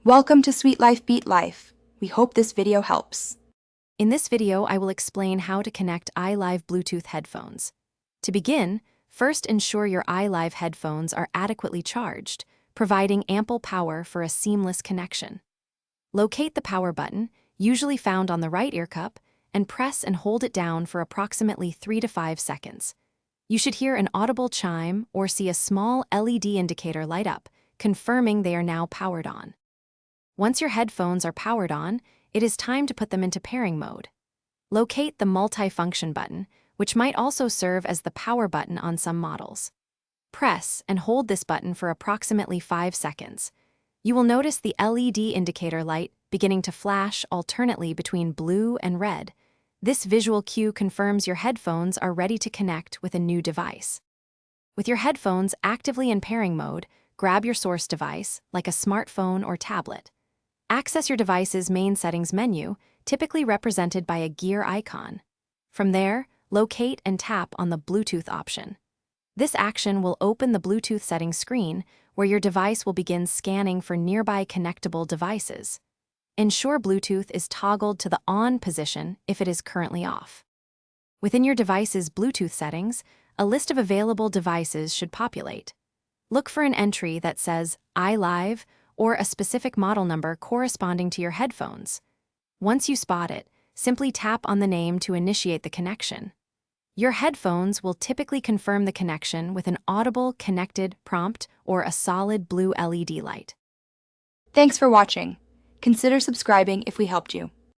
Welcome to Sweet Life Beat Life. We hope this video helps. In this video, I will explain how to connect iLive Bluetooth headphones. To begin, first ensure your iLive headphones are adequately charged, providing ample power for a seamless connection. Locate the power button, usually found on the right ear cup, and press and hold it down for approximately 3 to 5 seconds. You should hear an audible chime or see a small LED indicator light up, confirming they are now powered on. Once your headphones are powered on, it is time to put them into pairing mode. Locate the multi-function button, which might also serve as the power button on some models. Press and hold this button for approximately 5 seconds. You will notice the LED indicator light beginning to flash alternately between blue and red. This visual cue confirms your headphones are ready to connect with a new device. With your headphones actively in pairing mode, grab your source device, like a smartphone or tablet. Access your device's main settings menu, typically represented by a gear icon. From there, locate and tap on the Bluetooth option. This action will open the Bluetooth settings screen, where your device will begin scanning for nearby connectable devices. Ensure Bluetooth is toggled to the on position if it is currently off. Within your device's Bluetooth settings, a list of available devices should populate. Look for an entry that says iLive or a specific model number corresponding to your headphones. Once you spot it, simply tap on the name to initiate the connection. Your headphones will typically confirm the connection with an audible connected prompt or a solid blue LED light. Thanks for watching. Consider subscribing if we helped you.